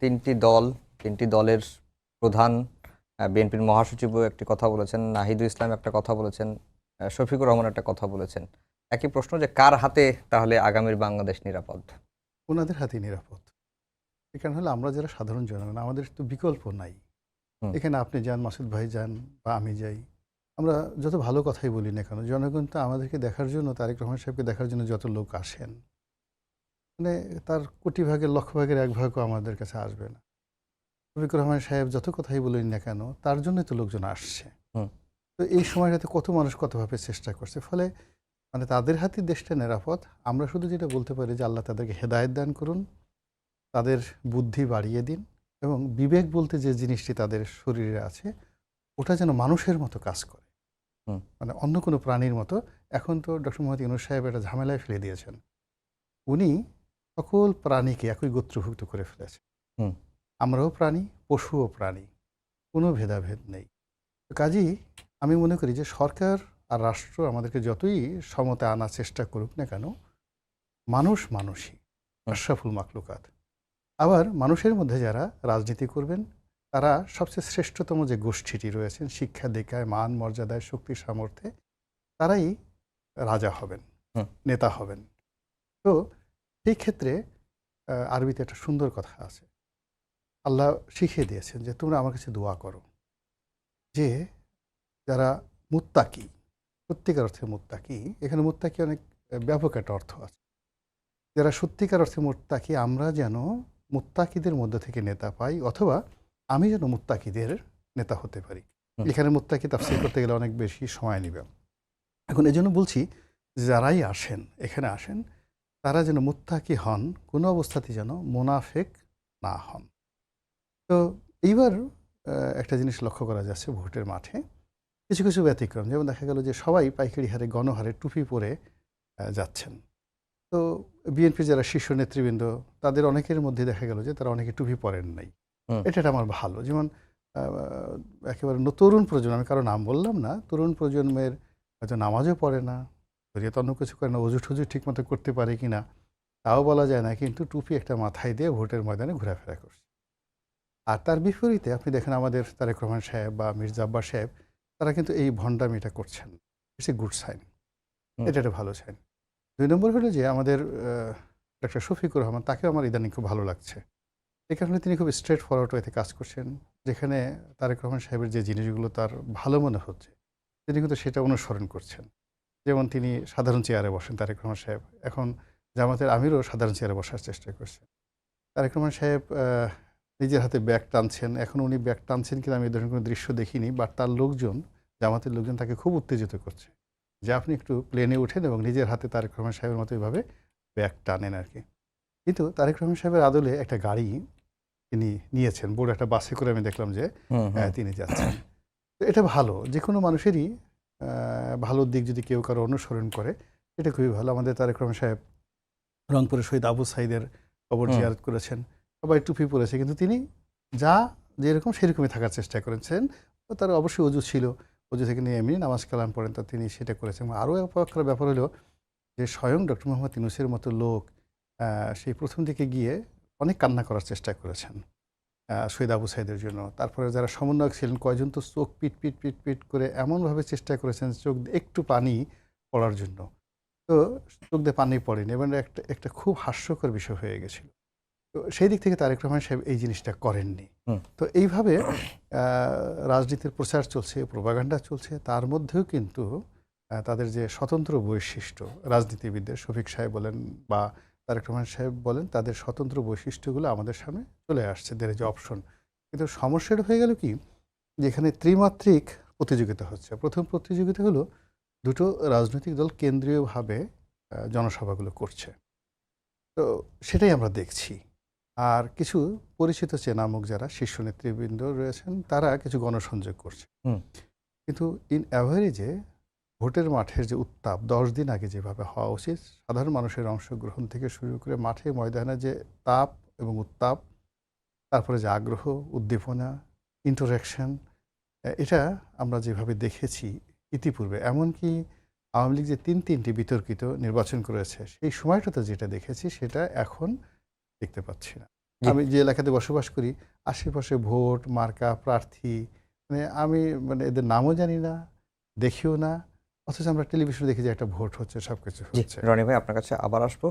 তিনটি দল, তিনটি দলের প্রধান, বিএনপির মহাসচিবও একটি কথা বলেছেন, নাহিদুল ইসলাম একটা কথা বলেছেন, শফিকুর রহমান একটা কথা বলেছেন। একই প্রশ্ন যে কার হাতে তাহলে আগামীর বাংলাদেশ নিরাপদ? ওনাদের হাতেই নিরাপদ। এ কারণ হলো আমরা যারা সাধারণ জনগণ আমাদের তো বিকল্প নাই। হুম, এখানে আপনি যান, মাসুদ ভাই যান বা আমি যাই। আমরা যত ভালো কথাই বলি না কেন, জনগণ তো আমাদেরকে দেখার জন্য, তারেক রহমান সাহেবকে দেখার জন্য যত লোক আসেন, মানে তার কোটি ভাগের লক্ষ ভাগের এক ভাগও আমাদের কাছে আসবে না। শফিকুর রহমান সাহেব যত কথাই বলেন না কেন, তার জন্যই তো লোকজন আসছে। হুম, তো এই সময়টাতে কত মানুষ কতভাবে চেষ্টা করছে। ফলে মানে তাদের হাতেই দেশটা নিরাপদ। আমরা শুধু যেটা বলতে পারি যে আল্লাহ তাদেরকে হেদায়েত দান করুন, তাদের বুদ্ধি বাড়িয়ে দিন এবং বিবেক বলতে যে জিনিসটি তাদের শরীরে আছে, ওটা যেন মানুষের মতো কাজ করে। হুম, মানে অন্য কোনো প্রাণীর মতো। এখন তো ডক্টর মোহাম্মদ ইউনূস সাহেব একটা ঝামেলায় ফেলে দিয়েছেন। উনি সকল প্রাণীকে একই গোত্রভুক্ত করে ফেলেছেন। হুম, আমরাও প্রাণী, পশুও প্রাণী। কোনো ভেদাভেদ নেই। তো কাজেই আমি মনে করি যে সরকার আর রাষ্ট্র আমাদেরকে যতই সমতা আনার চেষ্টা করুক না কেন, মানুষ মানুষই, হুম, আশরাফুল মাখলুকাত। আবার মানুষের মধ্যে যারা রাজনীতি করবেন, তারা সবচেয়ে শ্রেষ্ঠতম যে গোষ্ঠীটি রয়েছেন শিক্ষা দীক্ষায়, মান মর্যাদায়, শক্তি সামর্থ্যে, তারাই রাজা হবেন, হুম, নেতা হবেন। তো সেই ক্ষেত্রে আরবিতে একটা সুন্দর কথা আছে। আল্লাহ শিখিয়ে দিয়েছেন যে তোমরা আমার কাছে দোয়া করো যে যারা মুত্তাকি, সত্যিকার অর্থে মুত্তাকি, এখানে মুত্তাকি অনেক ব্যাপক একটা অর্থ আছে। যারা সত্যিকার অর্থে মুত্তাকি, আমরা যেন মুত্তাকিদের মধ্য থেকে নেতা পাই, অথবা আমি যেন মুত্তাকিদের নেতা হতে পারি। হুম, এখানে মুত্তাকি তাফসীর করতে গেলে অনেক বেশি সময় নিবে। এখন এজন্য বলছি, যারাই আসেন, এখানে আসেন, তারা যেন মুত্তাকি হন, কোনো অবস্থাতেই যেন মুনাফেক না হন। তো এইবার একটা জিনিস লক্ষ্য করা যাচ্ছে ভোটের মাঠে। কিছু, কিছু ব্যতিক্রম, যেমন দেখা গেল যে সবাই পাইকারি হারে গণহারে টুপি পরে যাচ্ছেন। তো বিএনপির যারা শীর্ষ নেতৃবৃন্দ, তাদের অনেকের মধ্যে দেখা গেল যে তারা অনেকে টুপি পরেন নাই। হুম, এটা আমার ভালো। যেমন আ একেবারে তরুণ প্রজন্ম, আমি কারো নাম বললাম না। তরুণ প্রজন্মের হয়তো নামাজও পড়ে না, শরীয়ত অন্য কিছু করে না, অজু-টজু ঠিকমতো করতে পারে কিনা তাও বলা যায় না। কিন্তু টুপি একটা মাথায় দিয়ে ভোটের ময়দানে ঘোরাফেরা করছে। আর তার বিপরীতে আপনি দেখেন আমাদের তারেক রহমান সাহেব বা মির্জা আব্বাস সাহেব, তারা কিন্তু এই ভণ্ডামিটা করছেন। It's a good sign. Hmm, এটা একটা ভালো সাইন। ২ নম্বর হলো যে আমাদের ডক্টর শফিকুর রহমান, তাকেও আমার ইদানিং খুব ভালো লাগছে। এ কারণে তিনি খুব স্ট্রেইট ফরওয়ার্ড ওয়েতে কাজ করছেন। যেখানে তারেক রহমান সাহেবের যে জিনিসগুলো তার ভালো মনে হচ্ছে, তিনি কিন্তু সেটা অনুসরণ করছেন। যেমন তিনি সাধারণ চেয়ারে বসেন তারেক রহমান সাহেব। এখন জামাতের আমিরও সাধারণ চেয়ারে বসার চেষ্টা করছেন। তারেক রহমান সাহেব নিজের হাতে ব্যাগ টানছেন। এখন উনি ব্যাগ টানছেন কিনা আমি এ ধরনের কোনো দৃশ্য দেখিনি। বাট তার লোকজন, জামাতের লোকজন তাকে খুব উত্তেজিত করছে। যে আপনি একটু প্লেনে উঠেন এবং নিজের হাতে তারেক রহমান সাহেবের মতো এভাবে ব্যাগ টানেন আরকি। কিন্তু তারেক রহমান সাহেবের আদলে একটা গাড়ি তিনি নিয়েছেন। বড় একটা বাসে করে আমি দেখলাম যে হুম, হুম, তিনি যাচ্ছেন। তো এটা ভালো। যেকোনো মানুষেরই ভালো দিক যদি কেউ কারো অনুসরণ করে, এটা খুবই ভালো। আমাদের তারেক রহমান সাহেব রংপুরের শহীদ আবু সাঈদের কবর হুম, জিয়ারত করেছেন। সবাই টুপি পরেছে। কিন্তু তিনি যা যেরকম সেরকমই থাকার চেষ্টা করেছেন। তো তার অবশ্যই অজু ছিল। অজু থেকে নিয়ে এমনি নামাজ কালাম পড়েন, তা তিনি সেটা করেছেন। আরও অবাক করার ব্যাপার হলো যে স্বয়ং ডক্টর মোহাম্মদ ইউনূসের মতো লোক আ সেই ১ম দিকে গিয়ে অনেক কান্না করার চেষ্টা করেছেন শহীদ আবু সাঈদের জন্য। তারপরে যারা সমন্বয়ক ছিলেন কয়জন তো চোখ পিট, পিট, পিট, পিট করে এমনভাবে চেষ্টা করেছেন চোখ দিয়ে একটু পানি পড়ার জন্য। তো চোখ দিয়ে পানি পড়েনি এবং একটা একটা খুব হাস্যকর বিষয় হয়ে গেছিল। তো সেই দিক থেকে তারেক রহমান সাহেব এই জিনিসটা করেননি। হুম, তো এইভাবে আ রাজনীতির প্রচার চলছে, প্রোপাগান্ডা চলছে। তার মধ্যেও কিন্তু তাদের যে স্বতন্ত্র বৈশিষ্ট্য, রাজনীতিবিদদের শফিক সাহেব বলেন বা তারেক রহমান সাহেব বলেন, তাদের স্বতন্ত্র বৈশিষ্ট্যগুলো আমাদের সামনে চলে আসছে, দের যে অপশন। কিন্তু সমস্যাটা হয়ে গেল কি, যে এখানে ত্রিমাত্রিক প্রতিযোগিতা হচ্ছে। ১ম প্রতিযোগিতা হলো দুটো রাজনৈতিক দল কেন্দ্রীয়ভাবে জনসভাগুলো করছে। তো সেটাই আমরা দেখছি। আর কিছু পরিচিত চেনা মুখ যারা শীর্ষ নেতৃবৃন্দ রয়েছেন, তারা কিছু গণসংযোগ করছে। হুম, কিন্তু ইন এভারেজে ভোটের মাঠের যে উত্তাপ ১০ দিন আগে যেভাবে হওয়া উচিত, সাধারণ মানুষের অংশগ্রহণ থেকে শুরু করে মাঠে ময়দানে যে তাপ এবং উত্তাপ, তারপরে যে আগ্রহ, উদ্দীপনা, ইন্টারেকশন, এটা আমরা যেভাবে দেখেছি ইতিপূর্বে, এমনকি আওয়ামী লীগ যে ৩টি বিতর্কিত নির্বাচন করেছে, সেই সময়টাতে যেটা দেখেছি সেটা এখন দেখতে পাচ্ছি না। জি। আমি যে এলাকাতে বসবাস করি আশেপাশে ভোট মার্কা প্রার্থী আমি এদের নামও জানি না, দেখিও না, অথচ আমরা টেলিভিশনে দেখি যে একটা ভোট হচ্ছে, সবকিছু জি হচ্ছে। রনি ভাই আপনার কাছে আবার আসবো।